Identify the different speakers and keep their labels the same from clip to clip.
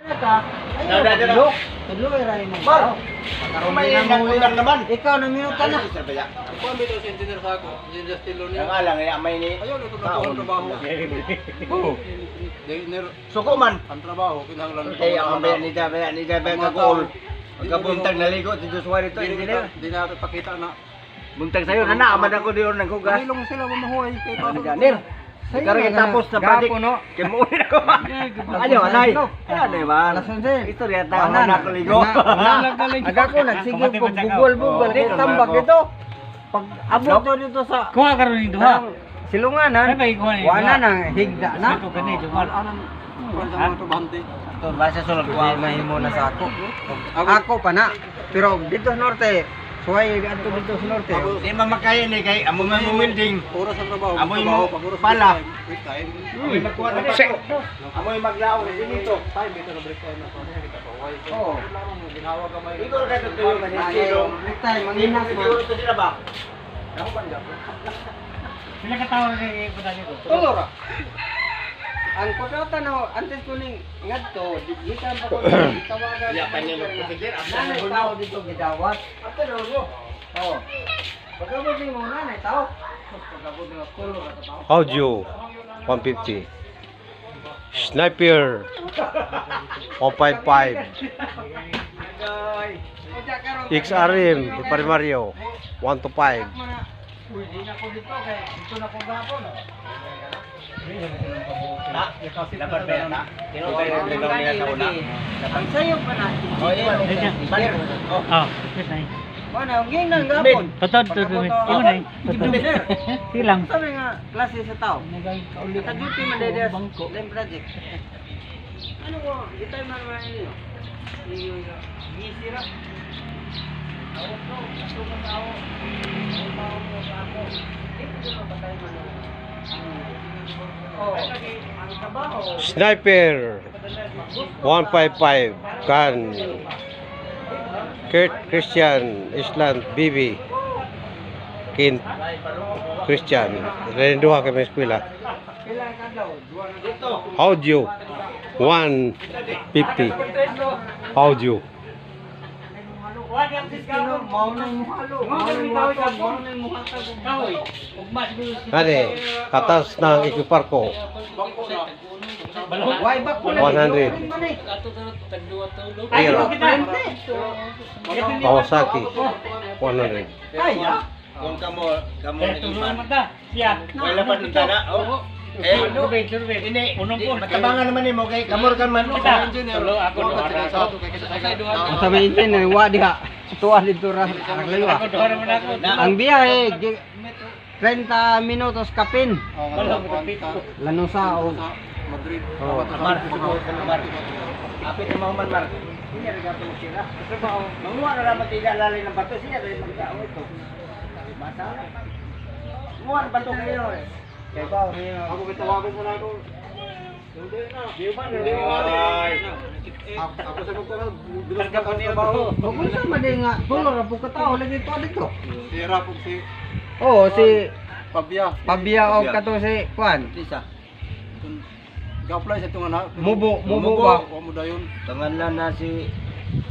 Speaker 1: Tudlo. Tudlo ay ray mo.
Speaker 2: May nakulang naman.
Speaker 1: Ikaw na minuta na.
Speaker 3: Ako ang bitaw sa engineer sa ako. Engineer Stilo niya.
Speaker 2: Ang alang, may ni...
Speaker 3: Ayaw, ito na ang trabaho. Engineer,
Speaker 2: Suko man.
Speaker 3: ang trabaho, kinahanglan.
Speaker 2: Kaya ang bayan ni Dabe kagol. Pagkabuntag naligo, dito suwa dito, engineer.
Speaker 3: Hindi natin pakita na.
Speaker 2: Buntag sa'yo, amad ako diyon ng kugas.
Speaker 3: Mahilong sila mamahuay. Kaya pasok.
Speaker 2: Engineer. Ikaw rin tapos na project.
Speaker 1: Gapo, no?
Speaker 2: Kimuhin ako. Ano, anay? Ano ba?
Speaker 1: Alas 11.
Speaker 2: Istorya tayo na nakaligo.
Speaker 1: Aga ko nagsigil ko bugol-bugol kay tambak dito. Pag abot to dito sa
Speaker 4: Kuha ka rin duha.
Speaker 1: silunganan. Wala nang higda na.
Speaker 4: Ito gani duha.
Speaker 3: Anong kuwan sa mga trabahante?
Speaker 2: Ito, basta sulod ko.
Speaker 1: Di mahimo na sa ako. Ako pa na. Pero dito sa norte, suway adto dito sa norte.
Speaker 2: Di mamakaya ni kay amo nga building.
Speaker 3: Oras ang trabaho.
Speaker 2: Amoy mo
Speaker 3: Pag-oras
Speaker 2: pala.
Speaker 3: break time.
Speaker 2: Amoy magkuha na dito. Amoy maglaw dito.
Speaker 3: Time, ito na break time. Kita pa. Why?
Speaker 1: Oo.
Speaker 3: Ginawa ka may...
Speaker 2: Ikaw ka tutuyo ka ni Silo.
Speaker 1: Next time
Speaker 2: Hindi mo
Speaker 1: manginas
Speaker 2: siguro
Speaker 1: man.
Speaker 2: ito sila ba?
Speaker 4: Sila ka tawo kay putani ko.
Speaker 1: Tulora. Ang kontrata no, antes ko ning ngadto, gikan pa ko tawagan.
Speaker 2: Ya pa niya magpapigil.
Speaker 1: Nanay tao dito gidawat.
Speaker 2: After mo.
Speaker 1: Oo. Pagkabot ni mo nanay tao. Pagkabot ni kulo ra tao.
Speaker 5: Audio 150. Sniper 155. XRM Super Mario 1 to 5.
Speaker 1: Pwede na ko dito kay dito na ko gapon.
Speaker 2: Dapat ba yan? Tinutay rin ito nila sa una.
Speaker 1: Ang sayo pa na.
Speaker 2: Oh, iya. Balik. Oh.
Speaker 4: Ah, yes na.
Speaker 1: Mana ang ging nang gapon.
Speaker 4: Totoo totoo. Imo na. Silang.
Speaker 1: Sabi nga klase sa tao. Ka-duty man dede sa project. Ano ko, di tayo man niyo. Gisira. Awak ko, ato ka tao. Tao mo sa ako. Dito na ba tayo man? Oh, ang trabaho.
Speaker 5: Sniper 155 kan Kurt Christian Island BB Kin Christian renduha kami eskwela
Speaker 1: Kailan ka daw?
Speaker 2: Dito.
Speaker 5: audio 150 audio
Speaker 1: Maunang muhalo. Maunang muhatag.
Speaker 5: ane katas ng equipar ko
Speaker 1: Why back ko
Speaker 5: 100 Hero Kawasaki 100
Speaker 1: Kaya?
Speaker 2: Kung kamo nag-ipan.
Speaker 4: Siya.
Speaker 2: Wala pa din na. Oh. Ini matabangan naman mo kay kamor kan man.
Speaker 3: Tulo ako
Speaker 1: Ang sabi intin, wa diha. Tuwa dito ra.
Speaker 4: Ako duha naman ako.
Speaker 1: Ang biyahe 30 minutos kapin. Lanusa o
Speaker 3: Madrid.
Speaker 1: Oh.
Speaker 2: Mar. Apit na man mar. Ini ra gato sila. Kasi ba manguha na naman tila lalay ng bato siya dahil magdao ito. Basa. Muha ng bato kayo.
Speaker 1: kay ba niya.
Speaker 3: Ako bitawagan mo na ako. Hindi na. Di ba? Hindi na. Ako sa mga
Speaker 4: Karga ko niya ba?
Speaker 1: Kung sa man nga tulo ra po ka tao lagi to dito.
Speaker 3: Si Rapog si
Speaker 1: Oh, si
Speaker 3: Pabia.
Speaker 1: Pabia o kato si Juan.
Speaker 2: Isa.
Speaker 3: Ga-apply sa tunga na.
Speaker 1: Mubo ba?
Speaker 3: Wa mo dayon.
Speaker 2: Tangan na si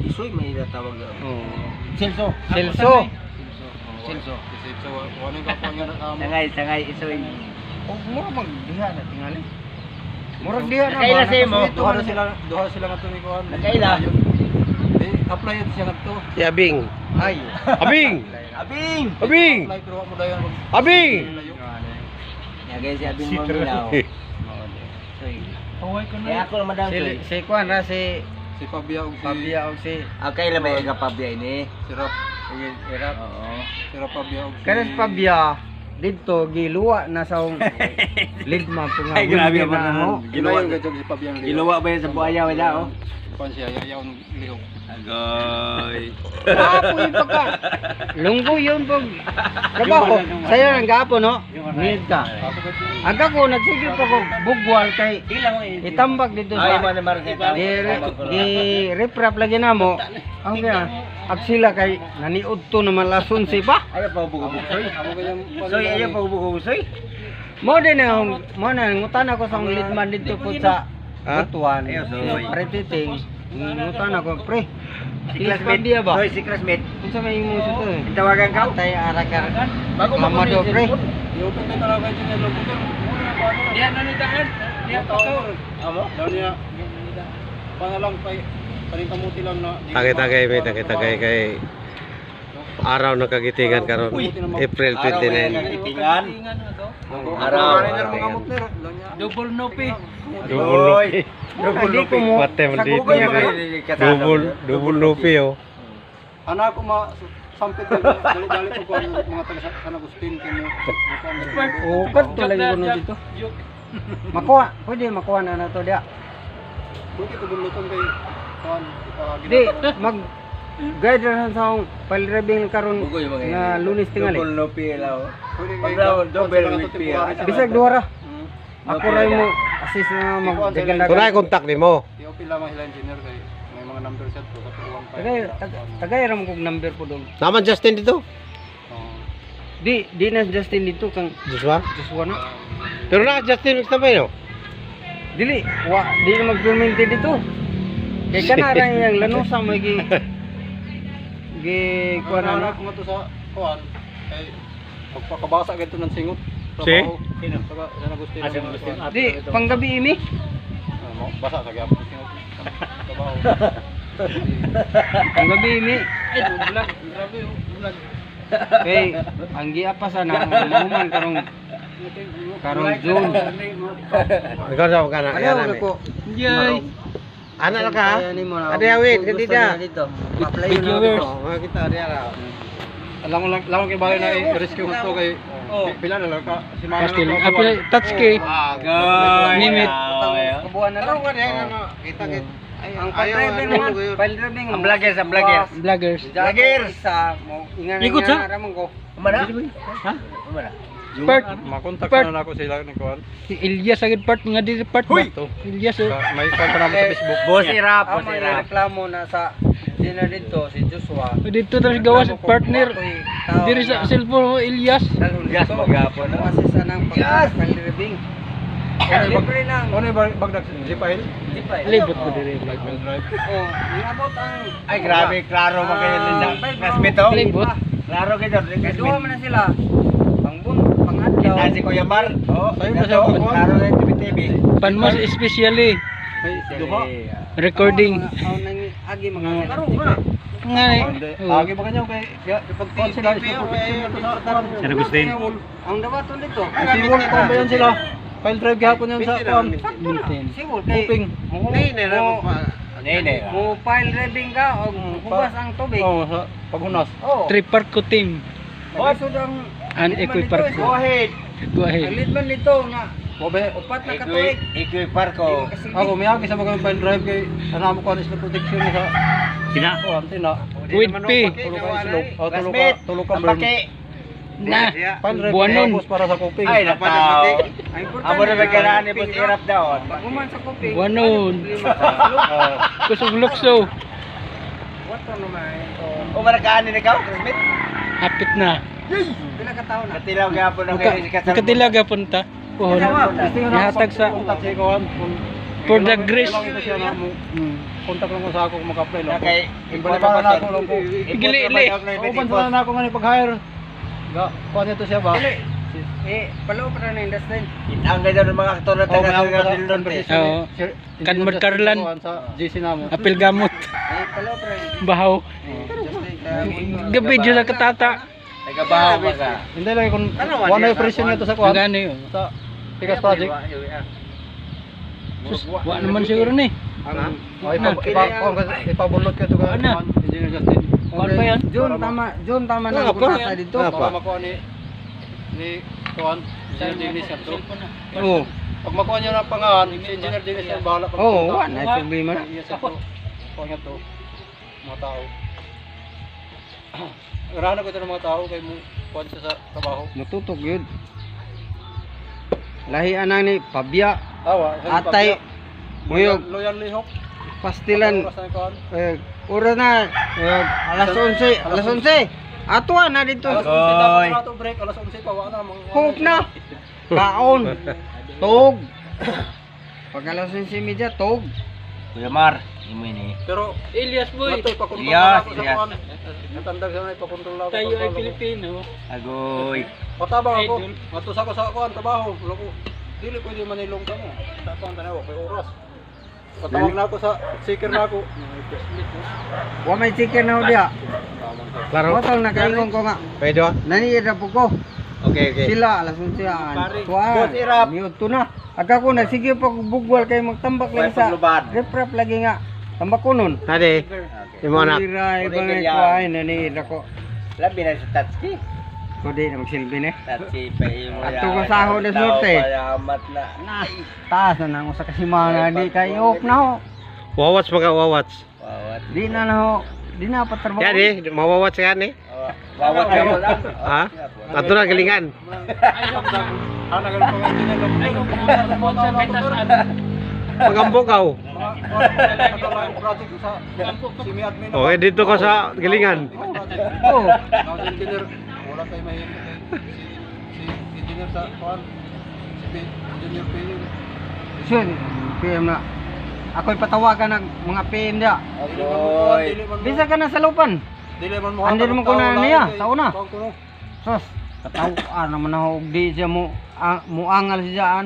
Speaker 2: Isoy may natawag.
Speaker 1: Oh.
Speaker 2: Celso.
Speaker 1: Celso.
Speaker 2: Celso.
Speaker 3: Kasi sa wala nga po nga
Speaker 2: Sangay Isoy.
Speaker 1: Oh, mo mag diha na tingali. Murag diha na.
Speaker 2: Nakaila sa imo.
Speaker 3: Duha sila nga tumi kuan.
Speaker 2: Nakaila.
Speaker 3: Apply yun siya ngadto.
Speaker 5: Abing
Speaker 1: Ay.
Speaker 5: Abing
Speaker 2: Abing.
Speaker 5: Abing
Speaker 3: Apply pero wa mo dayon.
Speaker 5: Abing
Speaker 2: Nagay si Abing mo minaw.
Speaker 4: Huwag ko
Speaker 2: Kaya ako naman daw Soy.
Speaker 1: Si Juan ra si
Speaker 3: Si Pabia ug si
Speaker 1: Pabia o si
Speaker 2: Kailan ba yung kapabya ini?
Speaker 3: si Rap.
Speaker 1: Irap.
Speaker 2: Oo.
Speaker 3: Si Rap Pabia ug si
Speaker 1: Kanas Pabia dito giluwa na sa lidma po nga.
Speaker 2: Ay, grabe
Speaker 1: building
Speaker 2: naman
Speaker 1: na
Speaker 2: naman.
Speaker 1: mo.
Speaker 3: Ginawa yung gadyo si Pabia.
Speaker 2: Giluwa ba yan sa buhaya wala oh?
Speaker 3: Kuan siya yayaw ng lihok.
Speaker 2: Agoy.
Speaker 1: Apoy pa ka. Lunggo yun pag trabaho. Sa'yo ng gapo no? Need ka. Aga ko nagsigil pa ko bugwal kay itambag dito
Speaker 2: Ay
Speaker 1: sa
Speaker 2: mo naman kita.
Speaker 1: di reprap lagi na mo. Ang kaya aksila kay naniud to naman lason si ba?
Speaker 2: Ayaw pa bugo-bugoy.
Speaker 3: Amo kayang
Speaker 2: Soy, ayaw pa bugo-bugoy.
Speaker 1: Mo din ang mo na ngutan ako sa lidman dito po sa
Speaker 5: Ha?
Speaker 1: Butuan.
Speaker 2: Ayaw, soy.
Speaker 1: Pre titing. Nginutan ako, pre.
Speaker 2: Si
Speaker 1: Is
Speaker 2: classmate
Speaker 1: Pabia ba?
Speaker 2: Soy, si classmate.
Speaker 1: Unsa may imo sa to?
Speaker 2: Tawagan ka?
Speaker 1: Tay arak-arak.
Speaker 3: Bago
Speaker 1: Mamado, pre.
Speaker 3: Yung kung talaga yung engineer lobuton.
Speaker 4: Diyan na ni daan. Diyan pa to.
Speaker 2: Amo?
Speaker 3: Daw niya. Paano lang pa paring kamuti lang na.
Speaker 5: Tagay-tagay may tagay kay araw ng kagitingan karon April 29.
Speaker 2: Kagitingan.
Speaker 3: Araw.
Speaker 4: Double nopi.
Speaker 2: Double. Double lupi.
Speaker 5: Pate man
Speaker 2: Sa
Speaker 5: dito.
Speaker 2: Google mo kayo
Speaker 5: Double lupi oh.
Speaker 3: Anak ko sampit dali-dali po ko ang mga taga San Agustin kimo.
Speaker 1: O kadto lagi kuno dito. Makuha, pwede makuha na to dia.
Speaker 3: Buti ko buluton kay kuan
Speaker 1: Di mag guide na sa akong palirabing karon na Lunes tingali.
Speaker 2: Double lupi lao.
Speaker 3: Pag
Speaker 2: double lupi.
Speaker 1: Bisag duha ra. Ako ray mo assist na magdagan
Speaker 5: Tunay kontak nimo.
Speaker 3: Yung pila mga hila engineer kay may mga number set ko sa 15.
Speaker 1: Tagay ra mo kog number po dong.
Speaker 5: Naman Justin dito.
Speaker 1: Di na Justin dito kang
Speaker 5: Joshua.
Speaker 1: Joshua na.
Speaker 5: Pero na Justin mix tambay no.
Speaker 1: Dili, di na mag-permente dito. Kay kana ra yang lanusa mo gi kuan
Speaker 3: Kuan
Speaker 1: na.
Speaker 3: ako to sa kuan kay magpakabasa gito ng singot.
Speaker 5: Si?
Speaker 3: Sino? Taga San Agustin.
Speaker 4: San Agustin.
Speaker 1: Di panggabi imi.
Speaker 3: Basa sa gyapon singot. Trabaho.
Speaker 1: Panggabi imi.
Speaker 4: Ay, bulag. Grabe, bulag.
Speaker 1: Kay ang giapa sana mahuman karong June.
Speaker 5: Ikaw sa kana.
Speaker 1: Ayaw ko.
Speaker 4: Yay.
Speaker 5: Ana ka. Adi awit kandida.
Speaker 1: Apply na
Speaker 4: Viewers.
Speaker 1: dito.
Speaker 5: Oh, kita dia ra.
Speaker 3: Lang kay bali na i-rescue ko kay pila na lang ka si Mama.
Speaker 4: Pastil. Apil touch kay. Limit.
Speaker 1: Kabuan na lang.
Speaker 5: Kita
Speaker 1: Ang pag-driving naman, file driving.
Speaker 2: Ang vloggers, ang vloggers.
Speaker 4: Vloggers.
Speaker 1: Vloggers. Isa mo.
Speaker 4: Ikot sa?
Speaker 1: Ramon ko.
Speaker 2: Umana?
Speaker 4: Ha?
Speaker 2: Umana?
Speaker 4: Part.
Speaker 3: Makontak
Speaker 4: Part.
Speaker 3: na ako sila ng kuan.
Speaker 4: Si Ilyas agad part mga diri part ba to? Ilyas oh.
Speaker 3: May kontak naman sa Facebook.
Speaker 2: Boss Irap,
Speaker 1: Ang
Speaker 2: boss
Speaker 1: mga
Speaker 2: Irap.
Speaker 1: reklamo na sa dinner dito, si Joshua.
Speaker 4: Dito tayo gawas partner. Diri sa cellphone oh, Ilyas.
Speaker 2: Gas, maghapon, no?
Speaker 1: Kasi sa nang pag-file driving. Libre lang.
Speaker 3: Ano yung bagdag si Pahil?
Speaker 1: Di pa eh.
Speaker 4: Libot ko diri vlog.
Speaker 1: Oh, inabot ang...
Speaker 2: Ay, grabe, klaro mo kayo din sa classmate, oh.
Speaker 4: Libot.
Speaker 2: Klaro kayo din,
Speaker 1: Kaya duha man
Speaker 2: classmate.
Speaker 1: na sila. Pangbun, pangadlaw.
Speaker 2: Kita si Kuya Mar. Oh,
Speaker 3: Sa'yo na siya,
Speaker 2: ito,
Speaker 3: kuwan.
Speaker 2: klaro na yung TV.
Speaker 4: Panmas especially
Speaker 3: May duha.
Speaker 4: recording.
Speaker 1: Ako nang agi mga karo na.
Speaker 4: Nga
Speaker 3: Agi ba kanyo kay pag kuan sila sa protection to sa taran.
Speaker 4: San Agustin.
Speaker 1: Ang dawaton dito.
Speaker 3: Siwol ko ba yan sila? File drive gihapon yan sa kuan.
Speaker 1: Siwol kay
Speaker 3: Kuping.
Speaker 2: Nene.
Speaker 1: mo file driving ka o hubas ang tubig.
Speaker 3: Oh, sa paghunas.
Speaker 1: Oh.
Speaker 4: Three part ko team.
Speaker 1: Basod ang
Speaker 4: An equi park
Speaker 2: Go
Speaker 4: ko.
Speaker 2: ahead.
Speaker 4: Go ahead.
Speaker 1: Litman nito nga
Speaker 3: Bobe.
Speaker 1: upat na katuig.
Speaker 2: Equiparko.
Speaker 3: Ako miyagi sa mga file drive kay ana mo kuan is protection sa
Speaker 4: Kina.
Speaker 3: kuan tina.
Speaker 4: With P.
Speaker 3: Tulog ka islog. Oh,
Speaker 2: Classmate.
Speaker 3: tulog ka
Speaker 2: Ang
Speaker 3: burn.
Speaker 2: paki.
Speaker 4: Na.
Speaker 3: File drive
Speaker 4: Buwanon.
Speaker 3: tapos para sa kuping.
Speaker 2: Ay, nataw.
Speaker 1: Ang importante.
Speaker 2: Amo na nagkaraan ni Boss Irap daw.
Speaker 1: Paguman sa kuping.
Speaker 4: Buwanon.
Speaker 3: Oh.
Speaker 4: Kusog lukso.
Speaker 1: Wato naman ito.
Speaker 2: O marakaan ni ikaw, classmate?
Speaker 4: Hapit na.
Speaker 1: Pila ka taon na.
Speaker 2: Katilaw gapon ang kayo si Kasal.
Speaker 4: Katilaga punta. Puhon. Ihatag sa
Speaker 3: kontak sa kuan.
Speaker 4: For the grace.
Speaker 3: Lang ito siya na mo. Kontak lang ko sa ako kung mag-apply lang.
Speaker 2: Kay
Speaker 3: Imbalibaran na ako lang po.
Speaker 4: Igili-ili.
Speaker 3: Open sa na ako nga ni pag-hire. Ga, kuha nito siya ba?
Speaker 1: Palo pa na industry.
Speaker 2: ang ganda ng mga aktor na
Speaker 3: Oh, may ako
Speaker 2: taga
Speaker 3: sa
Speaker 2: Dildon.
Speaker 3: conversation.
Speaker 4: Oo. Kanmad Carlan.
Speaker 3: Sa GC namo.
Speaker 4: Apil gamot.
Speaker 1: Palo pa na.
Speaker 4: Bahaw. Gabi dyan sa katata.
Speaker 2: Nagabahaw ba ka?
Speaker 3: Hindi lang kung one na operation nito sa
Speaker 4: Ang
Speaker 3: kuha.
Speaker 4: gani yun.
Speaker 3: Sa Pikas Project.
Speaker 4: Sus, wa naman siguro ni.
Speaker 3: Ay, ipabulot ka ito ka.
Speaker 4: Ano?
Speaker 3: Engineer Justin.
Speaker 4: Kuan pa yan?
Speaker 1: John tama na
Speaker 5: Nga
Speaker 1: ang
Speaker 5: pa.
Speaker 1: kontrata dito.
Speaker 5: Nga pa.
Speaker 3: Para makuha ni Kuan. Engineer Dennis yan to.
Speaker 1: Oo.
Speaker 3: Pag makuha niya ng pangalan, si Engineer Dennis yan bahala.
Speaker 1: Oo, wala na problema na.
Speaker 3: Kuha niya to. Mga tao. Irahan ako ito ng mga tao kay mo kuha siya sa trabaho.
Speaker 1: Matutok yun. Lahi anang ni Pabia,
Speaker 3: Awa.
Speaker 1: Atay, Muyog,
Speaker 3: Loyal Lihok.
Speaker 1: Pastilan.
Speaker 3: Alas
Speaker 1: Ura na, alas 11, alas 11. Atuan na dito.
Speaker 3: 11 dapat na ito break. Alas 11 pa. Wala na.
Speaker 1: Hope na. Kaon. Tug. Pag alas 11:30 tog.
Speaker 2: Kuya Mar, imo ini.
Speaker 3: Pero
Speaker 4: Elias boy.
Speaker 3: Ito ipakontrol
Speaker 2: Yes,
Speaker 3: ako sa
Speaker 2: yes.
Speaker 3: kuan. Natandag sa may ipakontrol ako.
Speaker 4: Tayo ay
Speaker 3: kontrol ako.
Speaker 4: Pilipino.
Speaker 2: Agoy.
Speaker 3: Patabang ako.
Speaker 4: Idol.
Speaker 3: Matus ako sa kuan trabaho. Wala ko. Dili pwede manilong ka mo. Tatang tanaw kay oras. Patawag na ako sa seeker na ako.
Speaker 1: Wa may chicken na dia.
Speaker 5: Klaro.
Speaker 1: Motol na kaingon ko nga.
Speaker 5: Pwede ba?
Speaker 1: Naniid na po ko.
Speaker 2: Okay, okay.
Speaker 1: Sila alas 11 an.
Speaker 2: Boss Irap.
Speaker 1: Miud to na. Aga ko nagsige pa kog bugwal kay magtambak
Speaker 2: May
Speaker 1: lang sa
Speaker 2: paglubad.
Speaker 1: rep lagi nga. Tambak kunon.
Speaker 5: Nade. Imo anak.
Speaker 1: Ira ibang
Speaker 2: Uri
Speaker 1: ko
Speaker 2: ganyan.
Speaker 1: ay naniid ako.
Speaker 2: Labi na sa Tatski.
Speaker 1: Ko di na magsilbi ni.
Speaker 2: Tatski pa imo.
Speaker 1: Ato ko sahod na sorte.
Speaker 2: Payamat na.
Speaker 1: Na, taas na nang sa kasimanga di kay op na ho.
Speaker 5: Wawats mga wawats.
Speaker 2: Wawat.
Speaker 1: Di na na ho. Di na pa trabaho.
Speaker 5: Yan eh, mawawats yan eh.
Speaker 2: Wawat ka mo lang.
Speaker 5: Ha? Ato na galingan.
Speaker 3: Ana gal pa hindi na
Speaker 4: Ay, kung pumunta sa sponsor kahit saan.
Speaker 5: Pagambukaw.
Speaker 3: mga project sa semi admin.
Speaker 5: Okay, dito ka sa galingan.
Speaker 1: Oh.
Speaker 3: Now the engineer, wala tayo mahirap kay si engineer sa kuan. Si engineer Payne.
Speaker 1: Sure, PM na. Ako'y patawagan ng mga PM dia.
Speaker 2: Agoy.
Speaker 1: Bisa ka na sa lupan.
Speaker 3: Dili man mo.
Speaker 1: Andi naman ko na niya, sa una.
Speaker 3: Kuno.
Speaker 1: Sos, katawaan naman ako di siya mo muangal siya